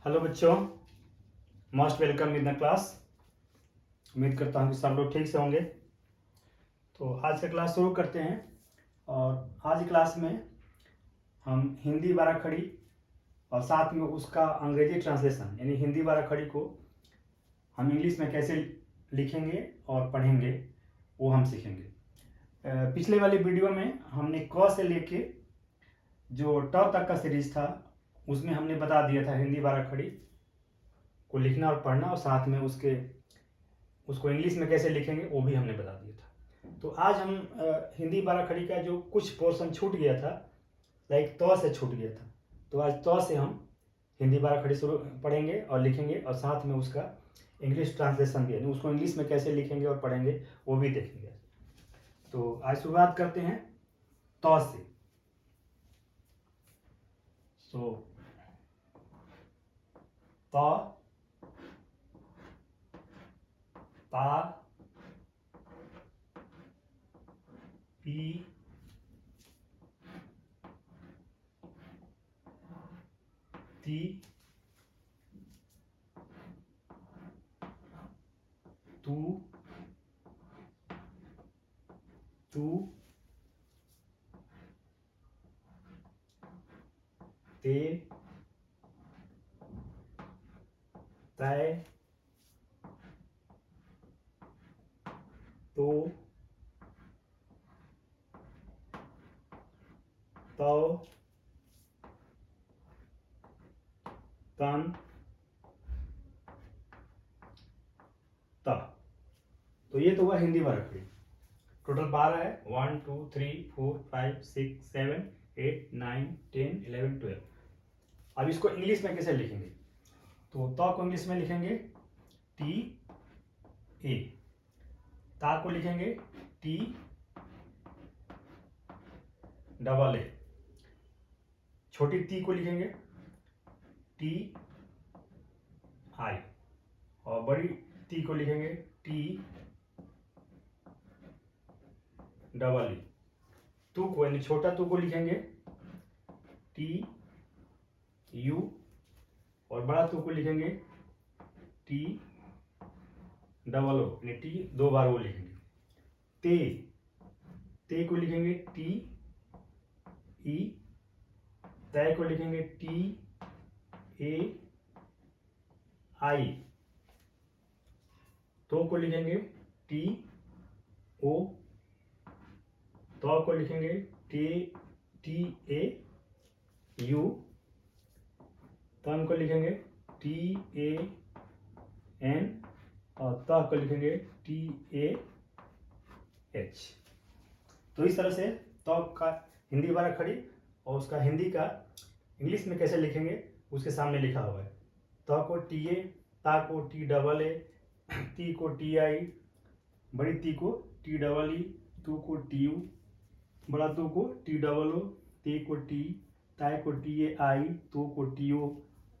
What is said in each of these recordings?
Hello बच्चों, most welcome in the class. उम्मीद करता हूँ कि सब लोग ठीक से होंगे। तो आज का क्लास शुरू करते हैं। और आज की क्लास में हम हिंदी बाराखड़ी और साथ में उसका अंग्रेजी ट्रांसलेशन यानी हिंदी बाराखड़ी को हम इंग्लिश में कैसे लिखेंगे और पढ़ेंगे वो हम सीखेंगे। पिछले वाली वीडियो में हमने क से लेके जो ट तक का सीरीज था उसमें हमने बता दिया था हिंदी बाराखड़ी को लिखना और पढ़ना, और साथ में उसको इंग्लिश में कैसे लिखेंगे वो भी हमने बता दिया था। तो आज हम हिंदी बाराखड़ी का जो कुछ पोर्शन छूट गया था, लाइक त से छूट गया था, तो आज त से हम हिंदी बाराखड़ी शुरू पढ़ेंगे और लिखेंगे, और साथ में उसका इंग्लिश ट्रांसलेशन भी यानी उसको इंग्लिश में कैसे लिखेंगे और पढ़ेंगे वो भी देखेंगे। तो आज शुरुआत करते हैं त से। सो त, ता, पी, ती, तू, तू, ते, तय, तो, तौ, तन, त। तो ये तो हुआ हिंदी बाराखड़ी। टोटल 12 है, 1 2 3 4 5 6 7 8 9 10 11 12। अब इसको इंग्लिश में कैसे लिखेंगे? तो त को इंग्लिश में लिखेंगे टी ए, ता को लिखेंगे टी डबल ए, छोटी ती को लिखेंगे टी आई, और बड़ी ती को लिखेंगे टी डबल ई। तू को यानी छोटा तू को लिखेंगे टी यू, और बड़ा तू को लिखेंगे टी डबल ओ यानी टी दो बार वो लिखेंगे। ते को लिखेंगे टी ई, तय को लिखेंगे टी ए आई, तो को लिखेंगे टी ओ, तो को लिखेंगे टी ए यू, तन को लिखेंगे टी ए एन, और त को लिखेंगे टी ए एच। तो इस तरह से त का हिंदी बाराखड़ी और उसका हिंदी का इंग्लिश में कैसे लिखेंगे उसके सामने लिखा हुआ है। त को टी ए, ता को टी डबल ए, ती को टी आई, बड़ी ती को टी डबल ई, तू को टी यू, बड़ा तू को टी डबल ओ, ते को टी, ताय को टी ए आई, तो को टी ओ,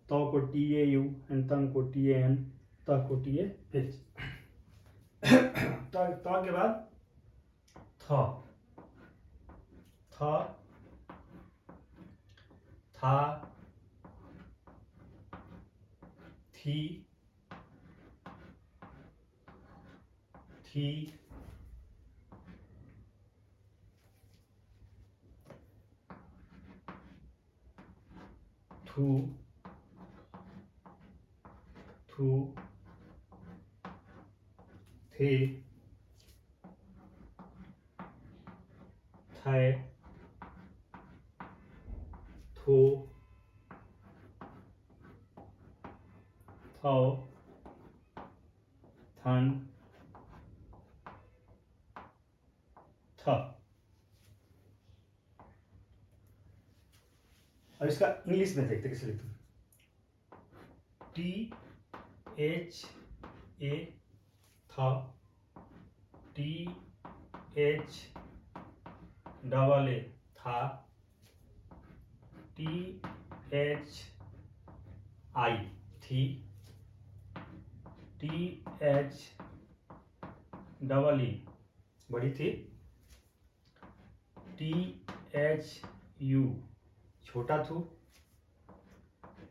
तो को टी ए यू, एंड तन को टी ए एन, त को टी ए एच। त के बाद थ, था, थी, थू, थे, थे, थो, थौ, थन, थ। अब इसका इंग्लिश में देखते कैसे लिखते हैं। टी एच ए था, टी एच डबल ए था, टी एच आई थी, टी एच डबल ई बड़ी थी, टी एच यू छोटा थू,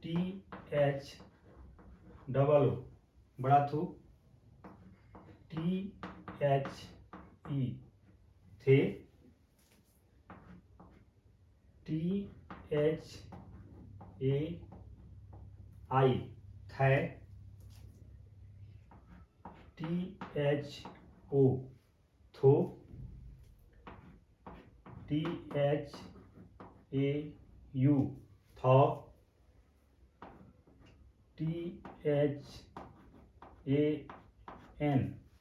TH डबल O बड़ा थू, THE थे, THAI थै, THO थो, THAU थौ, THAN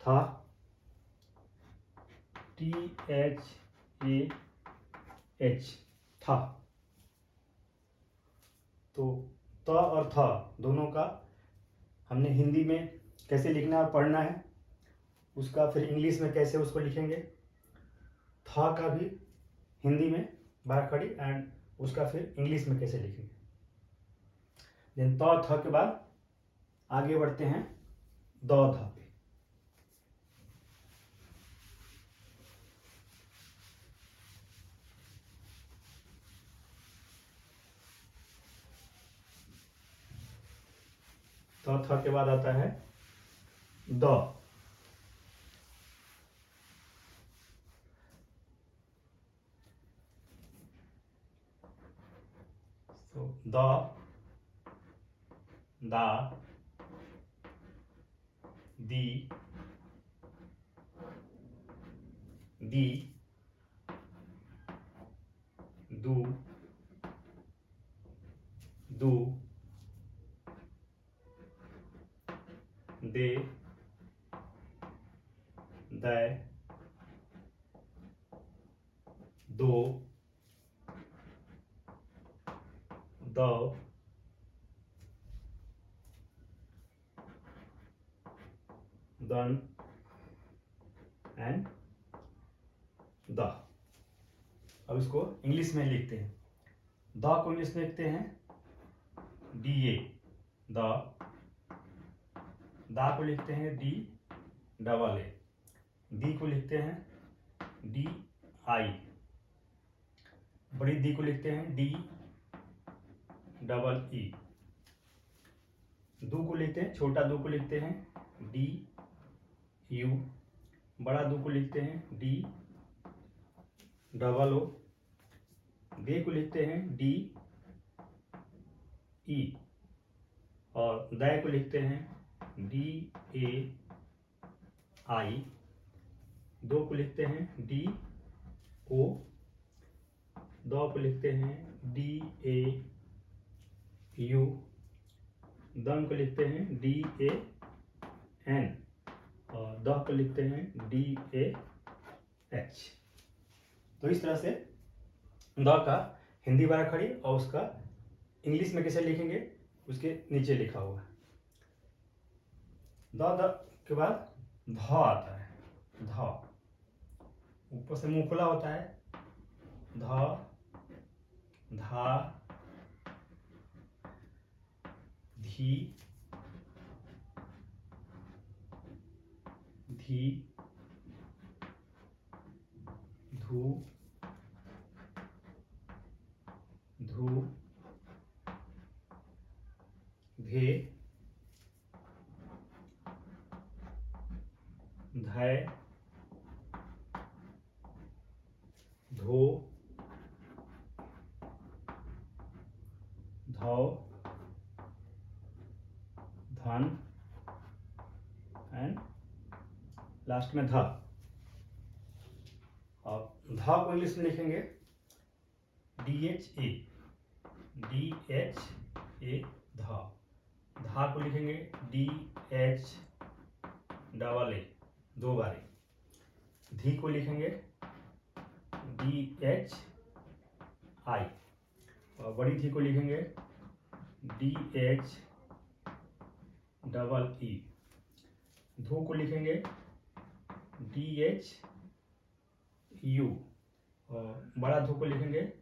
था, THAH था। तो त और थ दोनों का हमने हिंदी में कैसे लिखना और पढ़ना है, उसका फिर इंग्लिश में कैसे उसको लिखेंगे। था का भी हिंदी में बाराखड़ी एंड उसका फिर इंग्लिश में कैसे लिखेंगे। देन त थ के बाद आगे बढ़ते हैं द ध पे। त थ के बाद आता है द। So द, दा, दी, दी, दू, दू, दे, दै, दो, दौ, दन एंड द। अब इसको इंग्लिश में लिखते हैं। द को इंग्लिश में लिखते हैं DA द। दा को लिखते हैं D डबल A। दी को लिखते हैं DI। बड़ी दी को लिखते हैं D डबल E। दू को लिखते हैं, छोटा दू को लिखते हैं DU। बड़ा दू को लिखते हैं D डबल O। दे को लिखते हैं DE और दै को लिखते हैं DAI। दो को लिखते हैं DO। दो को लिखते हैं DAU। दम को लिखते हैं DAN और द को लिखते हैं DAH। तो इस तरह से द का हिंदी बाराखड़ी और उसका इंग्लिश में कैसे लिखेंगे उसके नीचे लिखा हुआ है। द के बाद ध आता है। ध ऊपर से मुंह खुला होता है। ध, धा, धी, धी, धू, धू, धे, धै, धो, धौ, धन एंड लास्ट में ध। और ध को इंग्लिश में लिखेंगे DHA। DHA ध। धा को लिखेंगे DH डबल A दो बारी। धी को लिखेंगे DHI और बड़ी धी को लिखेंगे DH डबल E। धू को लिखेंगे DHU और बड़ा धू को लिखेंगे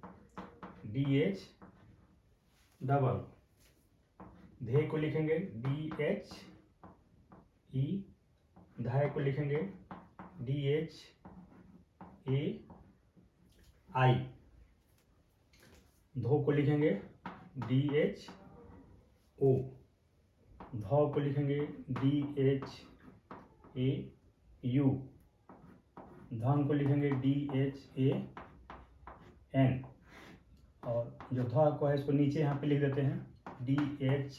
DH डबल। धे को लिखेंगे DHE। धाय को लिखेंगे DHAI। धो को लिखेंगे DHAI ओ। ध को लिखेंगे DHAU। धन को लिखेंगे DHAN। और जो ध को है इसको नीचे यहाँ पे लिख देते हैं DHAH,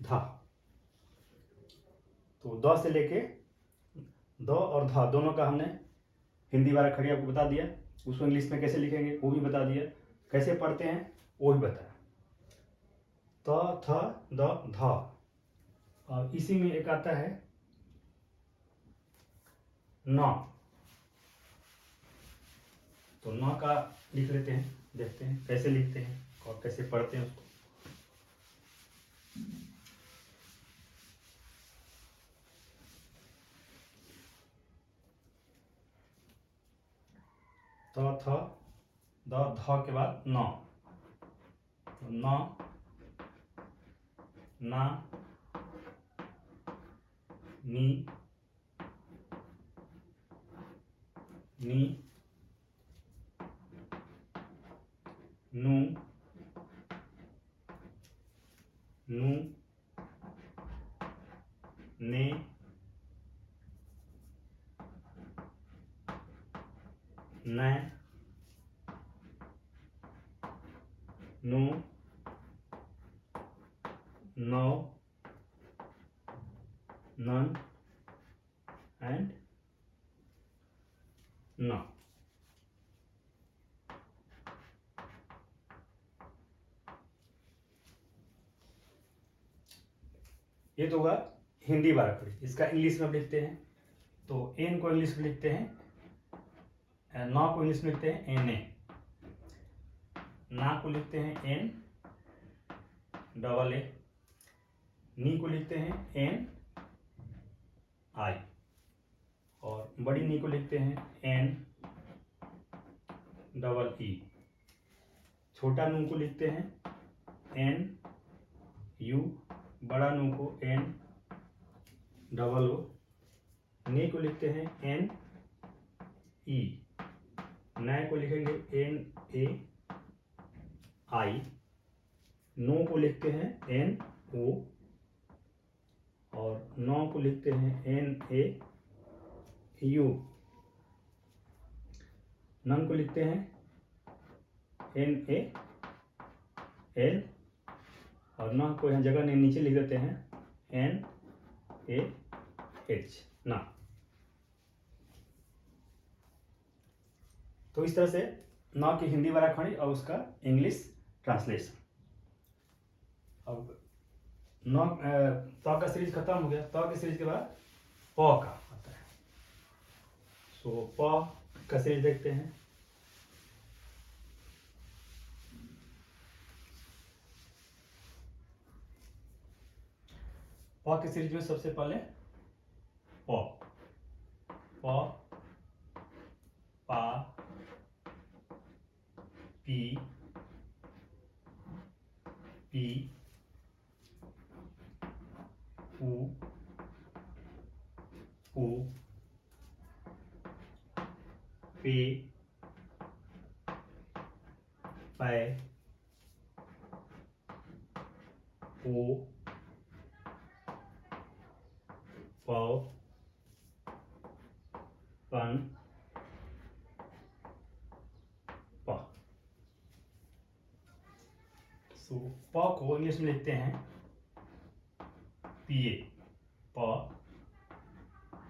धा। तो द से लेके द और धा दोनों का हमने हिंदी वाला खड़ी आपको बता दिया। उसको इंग्लिश में कैसे लिखेंगे वो भी बता दिया, कैसे पढ़ते हैं वो भी बताया। त थ द ध। और इसी में एक आता है न। तो न का लिख लेते हैं, देखते हैं कैसे लिखते हैं और कैसे पढ़ते हैं उसको। त थ द ध के बाद न। तो न, ना, नी, नी, नू, नू, ने, नै, नो, नौ, नन एंड न। ये तो हुआ हिंदी वाला खड़ी। इसका इंग्लिश में लिखते हैं तो एन को इंग्लिश में लिखते हैं, ना को इंग्लिश में लिखते हैं NA। ना को लिखते हैं NAA। नी को लिखते हैं NI। और बड़ी नी को लिखते हैं NEE। छोटा नू को लिखते हैं NU। बड़ा नू को NOO। ने को लिखते हैं NE। नए को लिखेंगे NAI। नो को लिखते हैं NO। और नौ को लिखते हैं NAU। नन को लिखते हैं NAN। और न को यहाँ जगह नहीं नीचे लिख देते हैं NAH, ना। तो इस तरह से न की हिंदी वाला खड़ी और उसका इंग्लिश ट्रांसलेशन। अब न त का सीरीज खत्म हो गया। त की सीरीज के बाद प का आता है। सो प का सीरीज देखते हैं। प की सीरीज में सबसे पहले प, पा, पी, पी, पू, पू, पे, पै, पो, पौ, पन, प। सो प को इंग्लिश में लिखते हैं PA, प।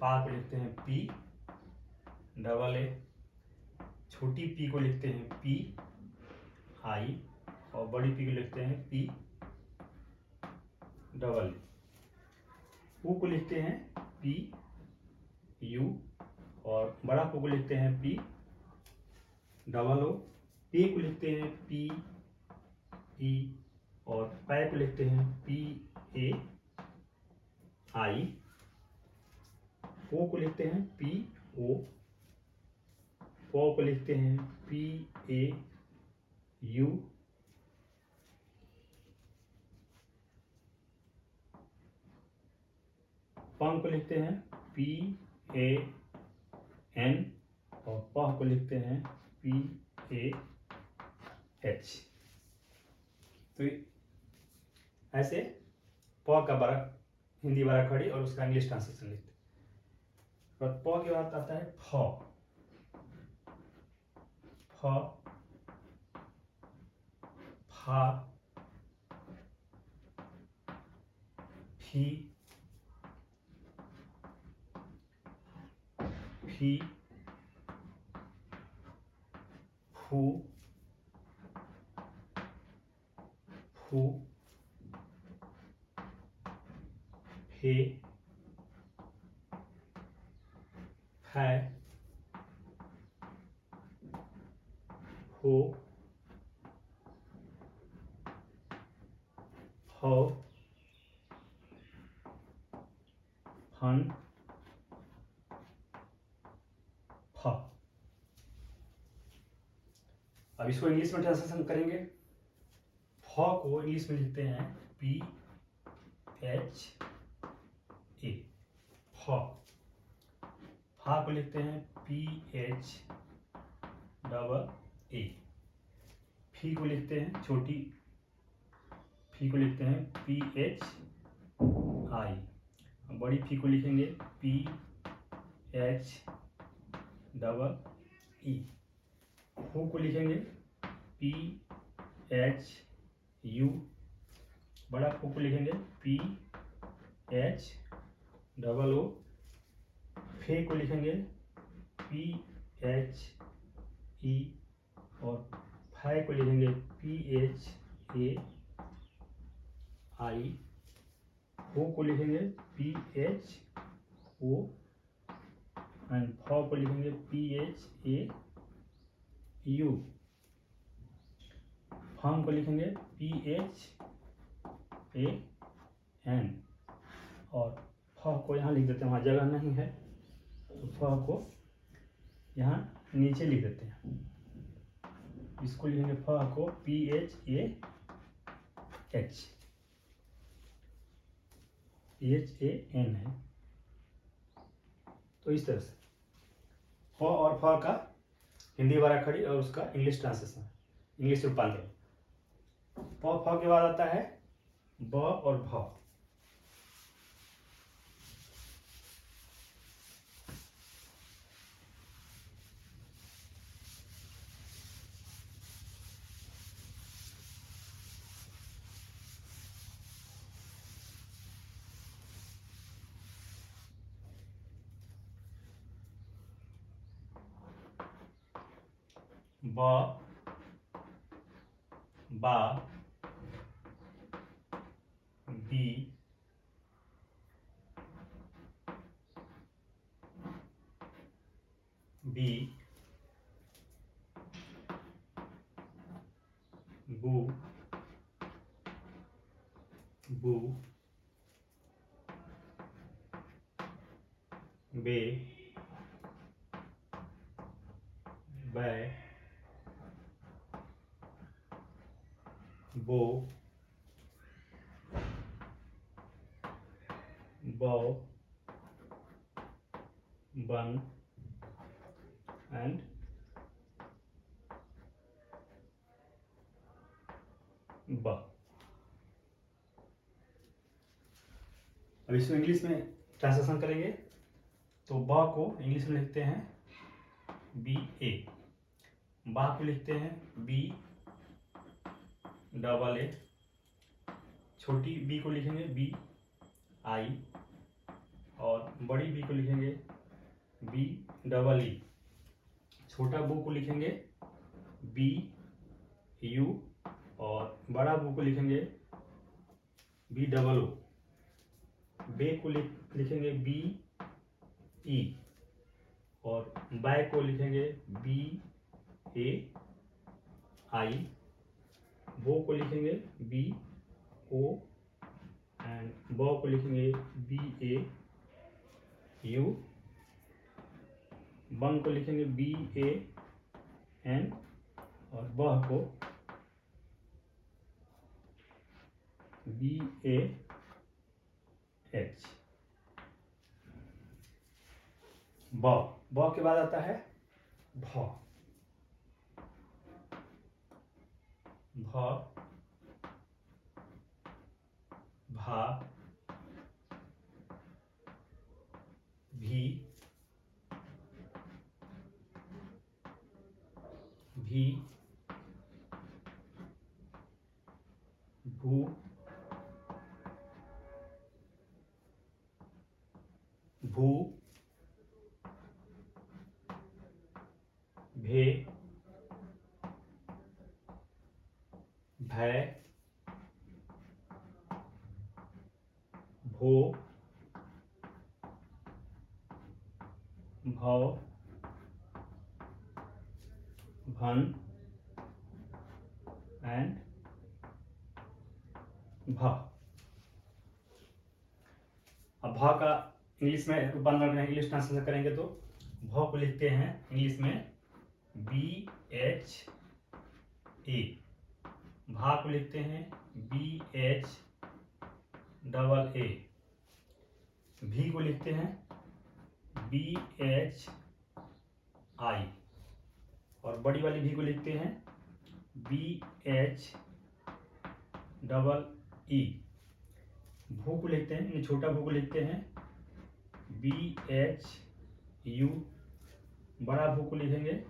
पा को लिखते हैं PAA। छोटी पी को लिखते हैं PI। और बड़ी पी को लिखते हैं PAA। पू को लिखते हैं PU। और बड़ा पू को लिखते हैं POO। पे को लिखते हैं PE। और पै को लिखते हैं PAI। पो को लिखते हैं PO। पौ को लिखते हैं PAU। पं को लिखते हैं PAN। और पह को लिखते हैं PAH। तो ऐसे प का बड़ा हिंदी बड़ा खड़ी और उसका इंग्लिश ट्रांसलेशन लिखते हैं। और प के बाद आता है फ। फ, फा, फी, फी, फू, फू, फे, फै, हो, फौ, फन, फ। अब इसको इंग्लिश में ट्रांसलेशन करेंगे। फ को इंग्लिश में लिखते हैं PHA, फ। फा को लिखते हैं PHAA। फी को लिखते हैं छोटी फी को लिखते हैं PHI। बड़ी फी को लिखेंगे PHEE। फू को लिखेंगे PHU। बड़ा फू को लिखेंगे PHOO। फे को लिखेंगे PHE और फै को लिखेंगे PHAI। हो को लिखेंगे PHO एंड फ को लिखेंगे PHAU। फम को लिखेंगे PHAN और फ को यहाँ लिख देते हैं, वहाँ जगह नहीं है तो फ को यहाँ नीचे लिख देते हैं। इसको लिखेंगे फ को PHAN है। तो इस तरह से फ और फ का हिंदी बड़ा खड़ी और उसका इंग्लिश ट्रांसलेशन, इंग्लिश रूपांतरण। प फ के बाद आता है ब और भ। ब, बा, बी, बी, बू, बू, बे, बै, बो, बौ, बन एंड ब। अब इसको इंग्लिश में ट्रांसलेशन करेंगे तो ब को इंग्लिश में लिखते हैं BA। बा को लिखते हैं BAA। छोटी बी को लिखेंगे BI और बड़ी बी को लिखेंगे BEE। छोटा बू को लिखेंगे BU और बड़ा बू को लिखेंगे BOO। बे को लिखेंगे BE और बै को लिखेंगे BAI। बो को लिखेंगे BO एंड बौ को लिखेंगे BAU। बन को लिखेंगे BAN और बह को BAH। ब के बाद आता है भ। भा, भी, भू, भू, भे, भै, भो, भौ, भन एंड भा। अब भा का इंग्लिश में रूपांतरण इंग्लिश ट्रांसलेशन करेंगे तो भौ को लिखते हैं इंग्लिश में BHA, भा को लिखते हैं BHAA, भी को लिखते हैं BHI और बड़ी वाली भी को लिखते हैं BHEE। भू को लिखते हैं, छोटा भू को लिखते हैं BHU, बड़ा भू को लिखेंगे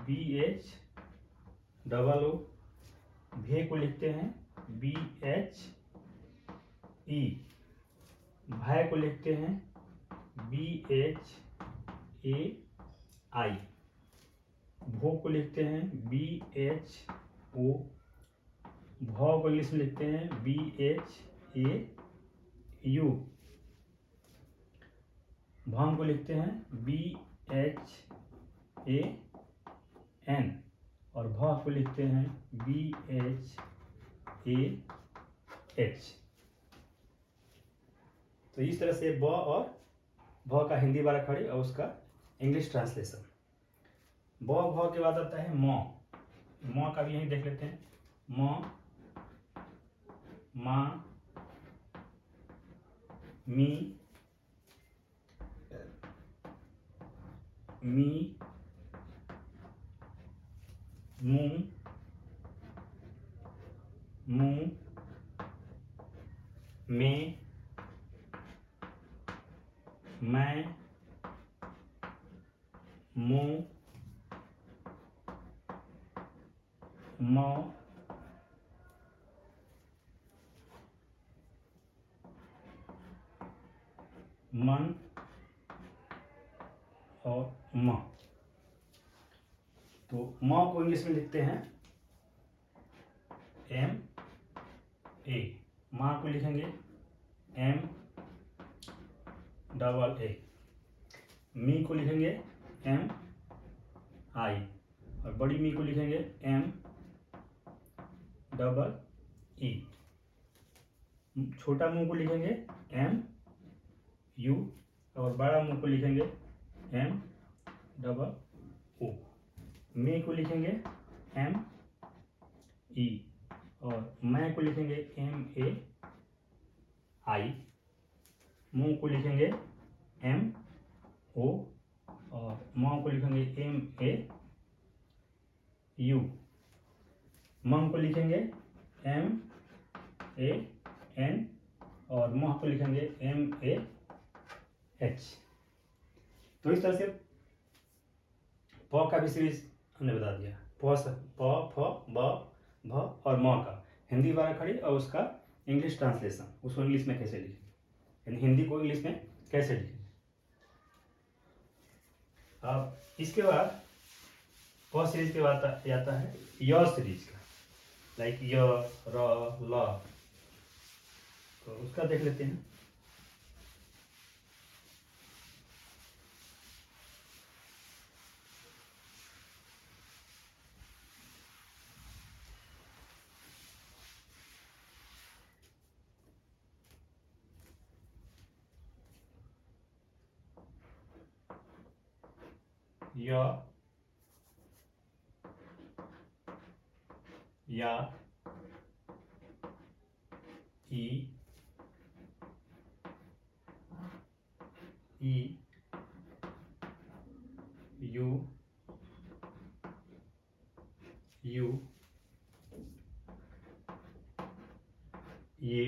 BHOO, भे को लिखते हैं BHE, भै को लिखते हैं BHAI, भो को लिखते हैं BHO, भौ को इंग्लिश में लिखते हैं BHAU, भंग को लिखते हैं BHAN और भ को लिखते हैं BHAH। तो इस तरह से ब और भ का हिंदी बारह खड़ी और उसका इंग्लिश ट्रांसलेशन। ब भ के बाद आता है म। म का भी यही देख लेते हैं। म, मा, मी, मू, में, मैं, मो, मौ, मन और म। तो म को इंग्लिश में लिखते हैं MA, माँ को लिखेंगे MAA, मी को लिखेंगे MI और बड़ी मी को लिखेंगे MEE, छोटा मुंह को लिखेंगे MU और बड़ा मुंह को लिखेंगे MOO, मे को लिखेंगे ME और मैं को लिखेंगे MAI, मुंह को लिखेंगे MO और माँ को लिखेंगे MAU, मंग को लिखेंगे MAN और मह को लिखेंगे MAH। तो इस तरह से प का भी सीरीज हमने बता दिया। प, फ, ब, भ और म का हिंदी बारह खड़ी और उसका इंग्लिश ट्रांसलेशन, उसको इंग्लिश में कैसे लिखें, यानी हिंदी को इंग्लिश में कैसे लिखें। अब इसके बाद प सीरीज के बाद आता है य सीरीज का, लाइक य, र, ल। तो उसका देख लेते हैं। य, या, ई, यू, ये,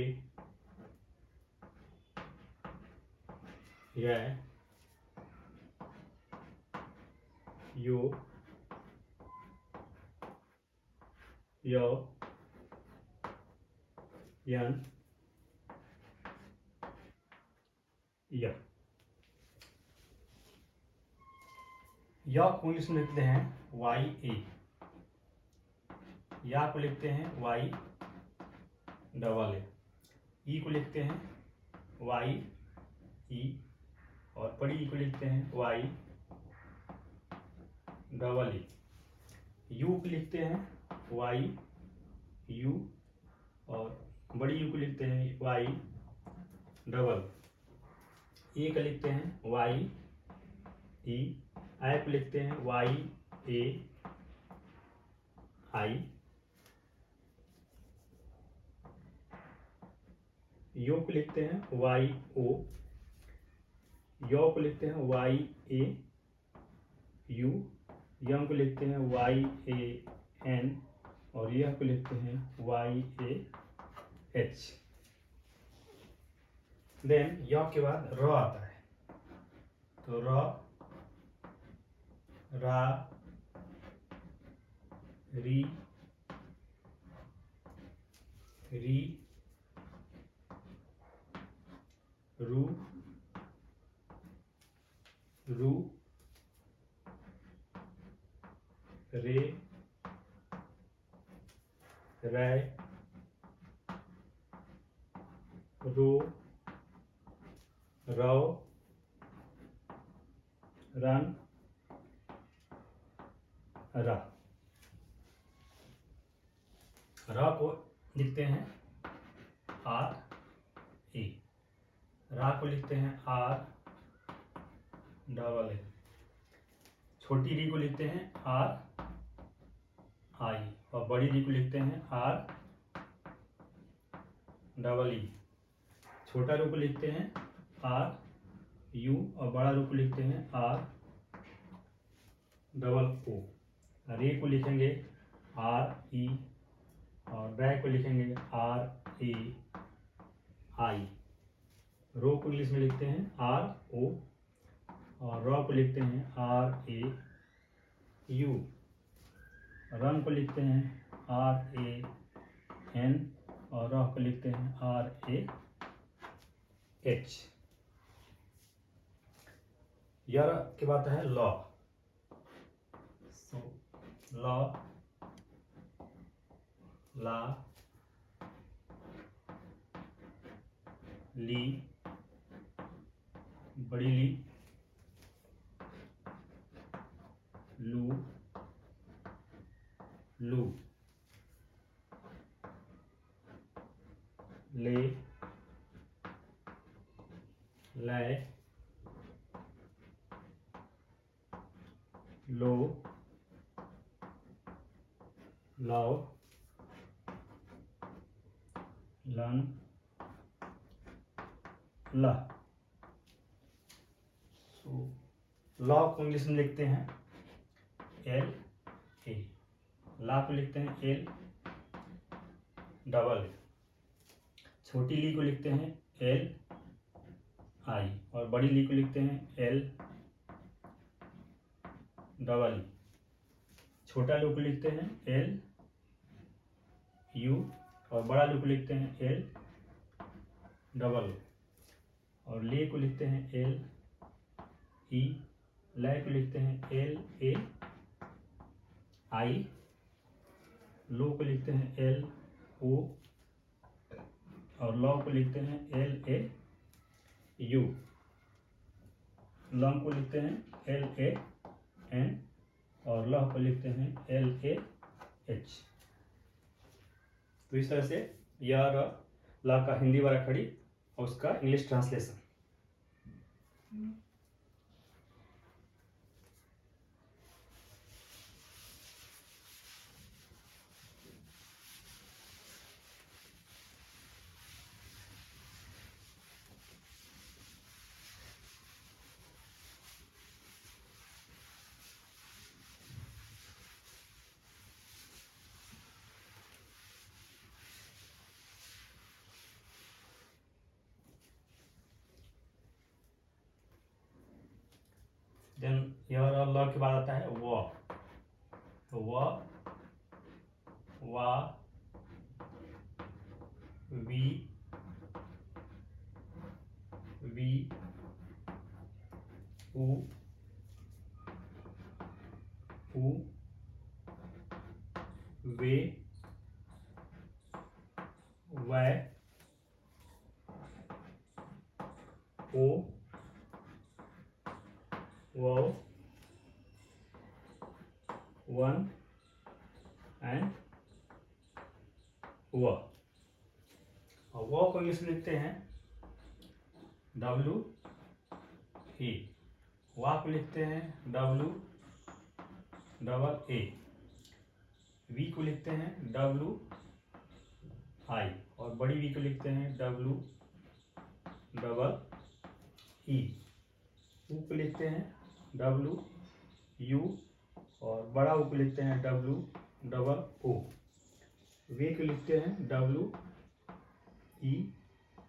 य यो यो यन य। को इंग्लिश में लिखते हैं वाई ए, या को लिखते हैं वाई डबल ए, ई को लिखते हैं वाई ई, और बड़ी ई को लिखते हैं वाई डबल ई। यू को लिखते हैं वाई यू, और बड़ी यू को लिखते हैं वाई डबल। ए को लिखते हैं वाई ई, आई को लिखते हैं वाई ए आई, यो को लिखते हैं वाई ओ, यो को लिखते हैं वाई ए यू, यम को लिखते हैं वाई ए एन, और यह को लिखते हैं वाई ए एच। देन य के बाद र आता है, तो र, रा, री, री, रू, रू, रे, रै, रो, रौ, रन, रा। रा को लिखते हैं आर ए, रा को लिखते हैं आर डबल ए, छोटी री को लिखते हैं आर आई, और बड़ी री को लिखते हैं आर डबल ई। छोटा रू को लिखते हैं आर यू, और बड़ा रू को लिखते हैं आर डबल ओ। रे को लिखेंगे आर ई, और रै को लिखेंगे आर ए आई। रो को इंग्लिश में लिखते हैं आर ओ, और रॉ को लिखते हैं आर ए यू। रन को लिखते हैं आर ए एन, और रॉ को लिखते हैं आर ए एच। यार के बाद है लॉ, सो लॉ, ला, ली, बड़ी ली, लू, लू, ले, लै, लो, लाओ, लन, ला। सो लॉ को इंग्लिश में लिखते हैं एल ए, ला को लिखते हैं एल डबल ए, छोटी ली को लिखते हैं एल आई, और बड़ी ली को लिखते हैं एल डबल ई। छोटा लू को लिखते हैं एल यू, और बड़ा लू को लिखते हैं एल डबल ओ, और ले को लिखते हैं एल ई, लै को लिखते हैं एल ए आई, लो को लिखते हैं एल ओ, और लॉ को लिखते हैं एल ए यू। लॉन्ग को लिखते हैं एल ए एन, और लॉ को लिखते हैं एल ए एच। तो इस तरह से यह ला का हिंदी वाला खड़ी और उसका इंग्लिश ट्रांसलेशन। देन यह ल के बाद आता है व, तो व, वा, वी, उ, वे, वै, ओ, वो, वन एंड व। और व को इंग्लिश में लिखते हैं W E, वा को लिखते हैं W डबल A, वी को लिखते हैं W I, और बड़ी वी को लिखते हैं W डबल E, ऊ को लिखते हैं W U, और बड़ा ऊ को लिखते हैं W डबल O, वे को लिखते हैं W E,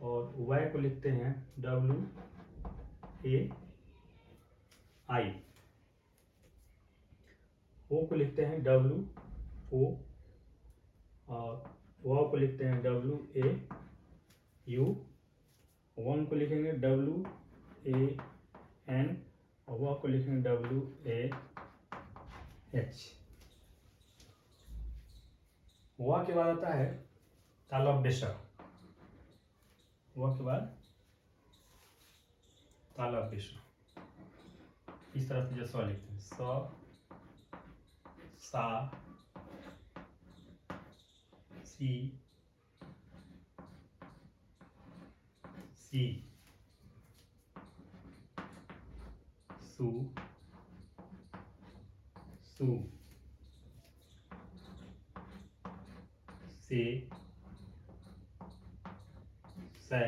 और वाई को लिखते हैं W A I, ओ को लिखते हैं W O, और वाव को लिखते हैं W A U, वन को लिखेंगे W A N, और वाव को लिखेंगे W A H। वा के बाद आता है तालब बेशा, वा के बाद तालब बेशा, इस तरह से जो स लिखते हैं स, सा, सी, सी, सु, सु, से, सै,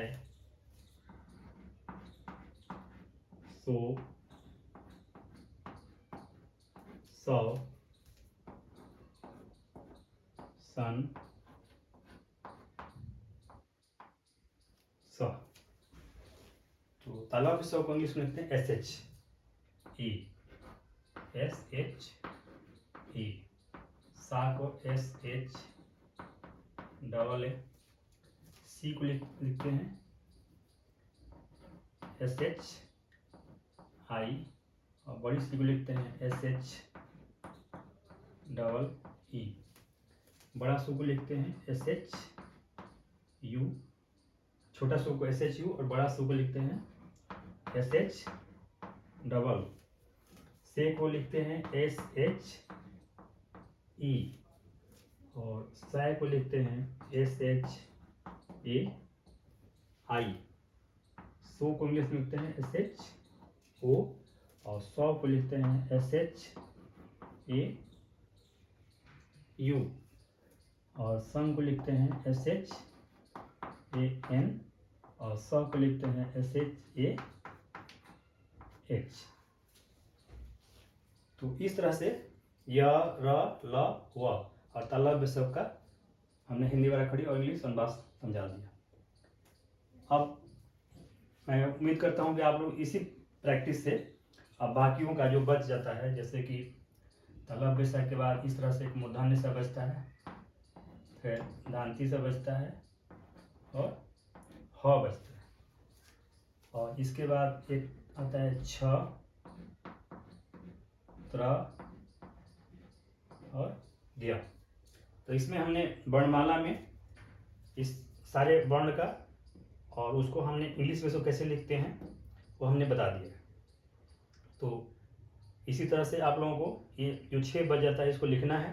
सो, सौ, सन, स। तो तालाब स को इंग्लिश में लिखते हैं SH E, SH E, सा को SH डबल A, सी को लिखते हैं SH I, और बड़ी सी को लिखते हैं SH डबल E, बड़ा सू को लिखते हैं SH U, छोटा सू को SH U, और बड़ा सू को लिखते हैं SH डबल, से को लिखते हैं SH E, और सै को लिखते हैं SH A I, सो को इंग्लिश में लिखते हैं SH O, और सौ को लिखते हैं SH A U, और सन को लिखते हैं SH A N, और स को लिखते हैं SH A H। तो इस तरह से य, र, ल, व और तालब सब का हमने हिंदी वाला खड़ी और इंग्लिश अनुवाद समझा दिया। अब मैं उम्मीद करता हूँ कि आप लोग इसी प्रैक्टिस से अब बाकियों का जो बच जाता है, जैसे कि तालब बेशा के बाद इस तरह से एक मूर्धन्य सा बचता है, फिर दांती सा बचता है, और ह बचता है, और इसके बाद एक आता है छ, त्र और ज्ञ। तो इसमें हमने वर्णमाला में इस सारे वर्ण का और उसको हमने इंग्लिश में उसको कैसे लिखते हैं वो हमने बता दिया। तो इसी तरह से आप लोगों को ये जो 6 बच जाता है इसको लिखना है।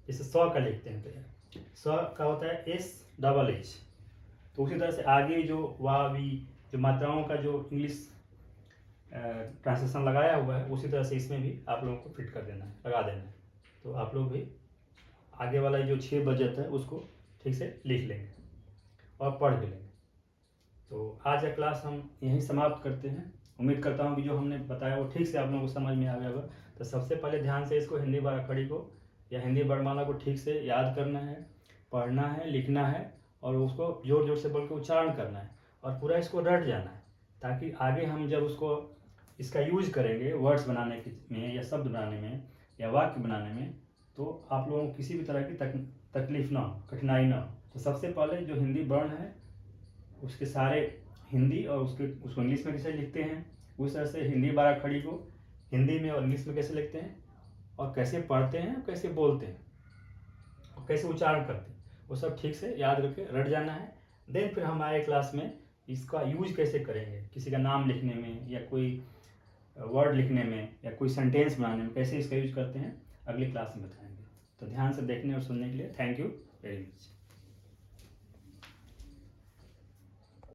जैसे स का लिखते हैं तो स का होता है SH, तो उसी तरह से आगे जो वा वी जो मात्राओं का जो इंग्लिश ट्रांसलेशन लगाया हुआ है उसी तरह से इसमें भी आप लोगों को फिट कर देना है, लगा देना है। तो आप लोग भी आगे वाला जो 6 बच जाता है उसको ठीक से लिख लेंगे और पढ़ भी लेंगे। तो आज का क्लास हम यहीं समाप्त करते हैं। उम्मीद करता हूँ कि जो हमने बताया वो ठीक से आप लोगों को समझ में आ गया होगा। तो सबसे पहले ध्यान से इसको हिंदी वर्णमाला को या हिंदी वर्णमाला को ठीक से याद करना है, पढ़ना है, लिखना है और उसको जोर जोर से बोल के उच्चारण करना है और पूरा इसको रट जाना है, ताकि आगे हम जब उसको इसका यूज करेंगे वर्ड्स बनाने में या शब्द बनाने में या वाक्य बनाने में, तो आप लोगों को किसी भी तरह की तकलीफ ना हो, कठिनाई ना हो। तो सबसे पहले जो हिंदी वर्ण है उसके सारे हिंदी और उसको इंग्लिश में कैसे लिखते हैं, उस तरह से हिंदी 12 खड़ी को हिंदी में और इंग्लिश में कैसे लिखते हैं और कैसे पढ़ते हैं, कैसे बोलते हैं और कैसे उच्चारण करते हैं, वो सब ठीक से याद करके रट जाना है। देन फिर हमारे क्लास में इसका यूज कैसे करेंगे, किसी का नाम लिखने में या कोई वर्ड लिखने में या कोई सेंटेंस बनाने में कैसे इसका यूज करते हैं, अगली क्लास में बताएंगे। तो ध्यान से देखने और सुनने के लिए थैंक यू वेरी मच।